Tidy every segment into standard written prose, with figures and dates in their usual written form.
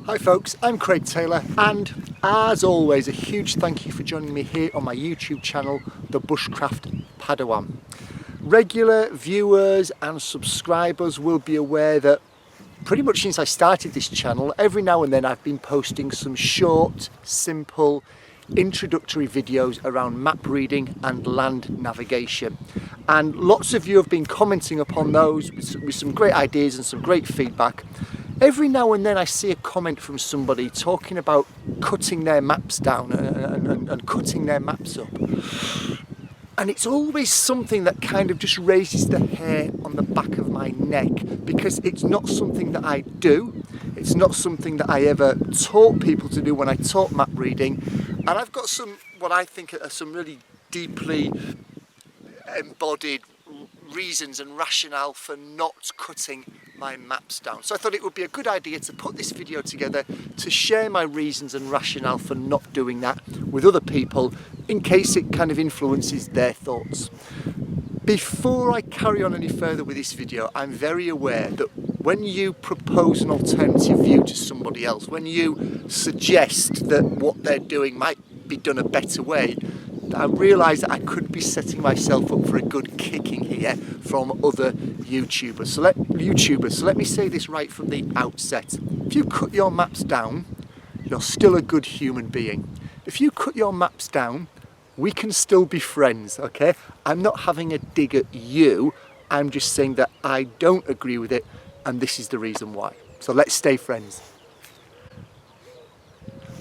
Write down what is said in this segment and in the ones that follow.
Hi folks, I'm Craig Taylor, and as always a huge thank you for joining me here on my YouTube channel, the Bushcraft Padawan. Regular viewers and subscribers will be aware that pretty much since I started this channel, every now and then I've been posting some short, simple, introductory videos around map reading and land navigation. And lots of you have been commenting upon those with some great ideas and some great feedback. Every now and then I see a comment from somebody talking about cutting their maps down and cutting their maps up. And it's always something that kind of just raises the hair on the back of my neck, because it's not something that I do. It's not something that I ever taught people to do when I taught map reading. And I've got what I think are some really deeply embodied reasons and rationale for not cutting my maps down. So I thought it would be a good idea to put this video together to share my reasons and rationale for not doing that with other people, in case it kind of influences their thoughts. Before I carry on any further with this video, I'm very aware that when you propose an alternative view to somebody else, when you suggest that what they're doing might be done a better way, I realise that I could be setting myself up for a good kicking here from other YouTubers. So let me say this right from the outset. If you cut your maps down, you're still a good human being. If you cut your maps down, we can still be friends, okay? I'm not having a dig at you. I'm just saying that I don't agree with it, and this is the reason why. So let's stay friends.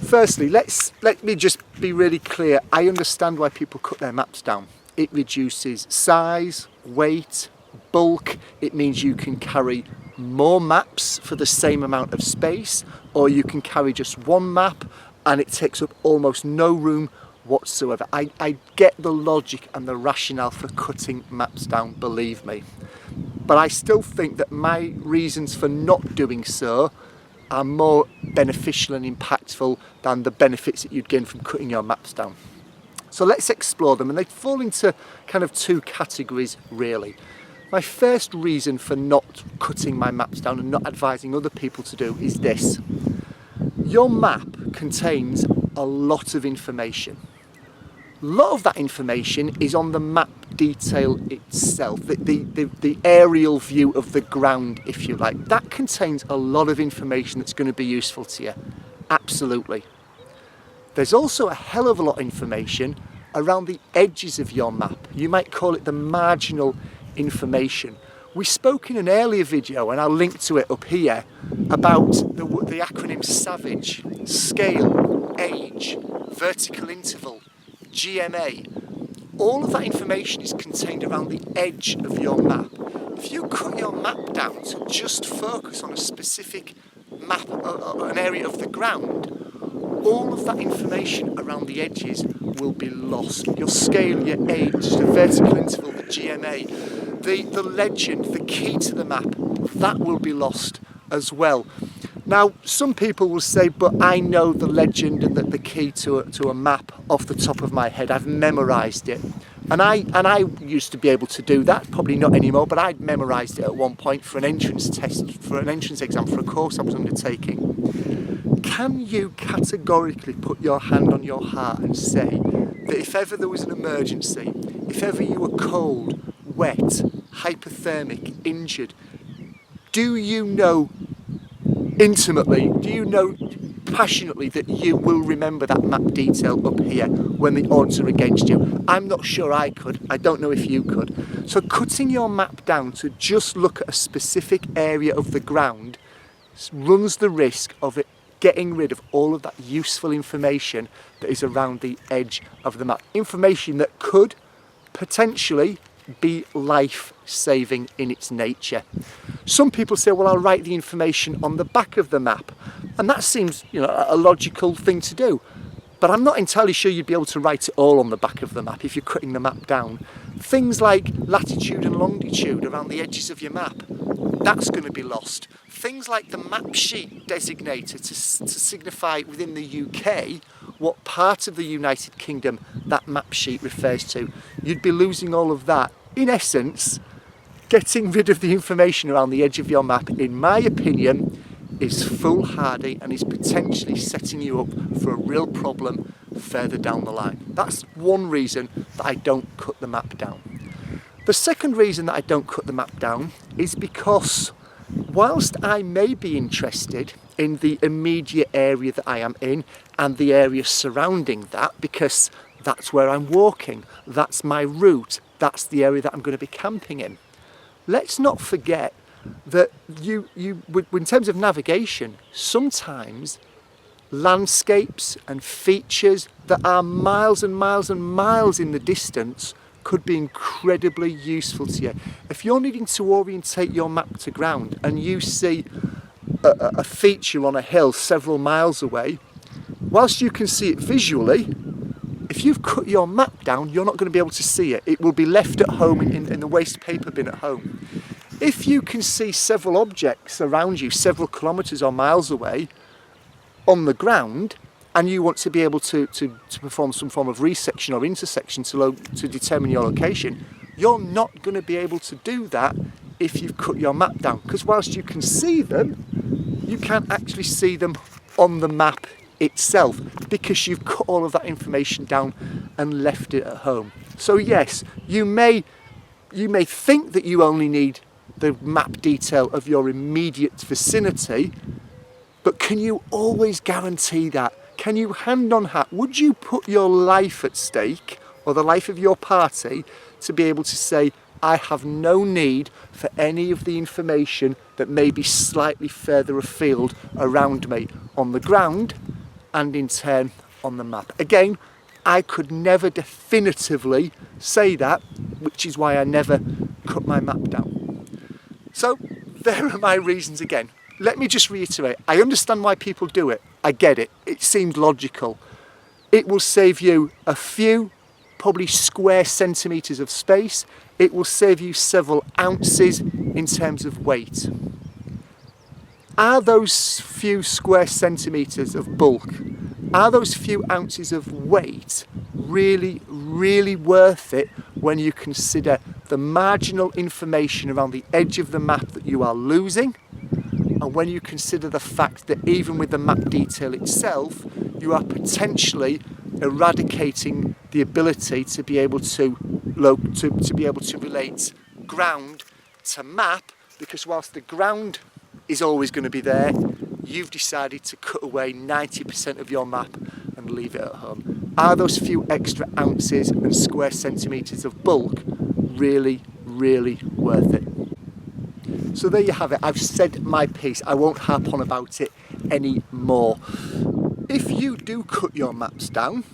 Firstly, let me just be really clear. I understand why people cut their maps down. It reduces size, weight, bulk. It means you can carry more maps for the same amount of space, or you can carry just one map and it takes up almost no room whatsoever. I get the logic and the rationale for cutting maps down, believe me. But I still think that my reasons for not doing so are more beneficial and impactful than the benefits that you'd gain from cutting your maps down. So let's explore them, and they fall into kind of two categories really. My first reason for not cutting my maps down and not advising other people to do is this. Your map contains a lot of information. A lot of that information is on the map detail itself, the aerial view of the ground, if you like. That contains a lot of information that's going to be useful to you, absolutely. There's also a hell of a lot of information around the edges of your map. You might call it the marginal information. We spoke in an earlier video, and I'll link to it up here, about the acronym SAVAGE: scale, age, vertical interval, GMA. All of that information is contained around the edge of your map. If you cut your map down to just focus on a specific map, an area of the ground, all of that information around the edges will be lost. Your scale, your age, the vertical interval, the GMA, the legend, the key to the map, that will be lost as well. Now, some people will say, but I know the legend and the key to a map off the top of my head. I've memorised it. And I used to be able to do that, probably not anymore, but I'd memorised it at one point for an entrance test, for an entrance exam for a course I was undertaking. Can you categorically put your hand on your heart and say that if ever there was an emergency, if ever you were cold, wet, hypothermic, injured, do you know intimately, do you know passionately that you will remember that map detail up here when the odds are against you? I'm not sure I could. I don't know if you could. So cutting your map down to just look at a specific area of the ground runs the risk of it getting rid of all of that useful information that is around the edge of the map. Information that could potentially be life-saving in its nature. Some people say, well, I'll write the information on the back of the map. And that seems, a logical thing to do. But I'm not entirely sure you'd be able to write it all on the back of the map if you're cutting the map down. Things like latitude and longitude around the edges of your map, that's going to be lost. Things like the map sheet designator to signify within the UK what part of the United Kingdom that map sheet refers to. You'd be losing all of that. In essence, getting rid of the information around the edge of your map, in my opinion, is foolhardy and is potentially setting you up for a real problem further down the line. That's one reason that I don't cut the map down. The second reason that I don't cut the map down is because whilst I may be interested in the immediate area that I am in and the area surrounding that, because that's where I'm walking, that's my route, that's the area that I'm going to be camping in. Let's not forget that in terms of navigation, sometimes landscapes and features that are miles and miles and miles in the distance could be incredibly useful to you. If you're needing to orientate your map to ground and you see a feature on a hill several miles away, whilst you can see it visually, if you've cut your map down, you're not going to be able to see it. It will be left at home in the waste paper bin at home. If you can see several objects around you, several kilometres or miles away on the ground, and you want to be able to perform some form of resection or intersection to determine your location, you're not going to be able to do that if you've cut your map down. Because whilst you can see them, you can't actually see them on the map itself because you've cut all of that information down and left it at home. So yes, you may think that you only need the map detail of your immediate vicinity, but can you always guarantee that? Can you hand on heart, would you put your life at stake or the life of your party to be able to say, I have no need for any of the information that may be slightly further afield around me on the ground and in turn on the map? Again, I could never definitively say that, which is why I never cut my map down. So there are my reasons again. Let me just reiterate, I understand why people do it. I get it. It seems logical. It will save you a few, probably square centimetres of space. It will save you several ounces in terms of weight. Are those few square centimetres of bulk, are those few ounces of weight really, really worth it when you consider the marginal information around the edge of the map that you are losing? And when you consider the fact that even with the map detail itself, you are potentially eradicating the ability to be able to relate ground to map, because whilst the ground is always going to be there, you've decided to cut away 90% of your map and leave it at home. Are those few extra ounces and square centimetres of bulk really, really worth it? So there you have it. I've said my piece. I won't harp on about it anymore. If you do cut your maps down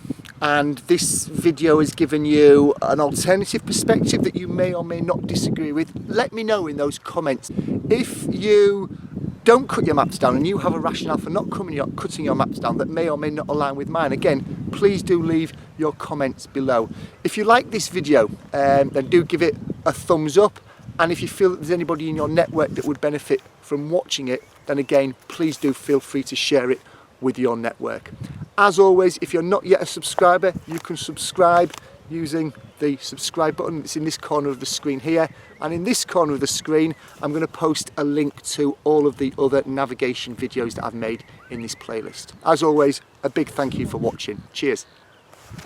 and this video has given you an alternative perspective that you may or may not disagree with, let me know in those comments. If you don't cut your maps down and you have a rationale for not cutting your maps down that may or may not align with mine, again, please do leave your comments below. If you like this video, then do give it a thumbs up. And if you feel that there's anybody in your network that would benefit from watching it, then again, please do feel free to share it with your network. As always, if you're not yet a subscriber, you can subscribe using the subscribe button. It's in this corner of the screen here. And in this corner of the screen, I'm going to post a link to all of the other navigation videos that I've made in this playlist. As always, a big thank you for watching. Cheers.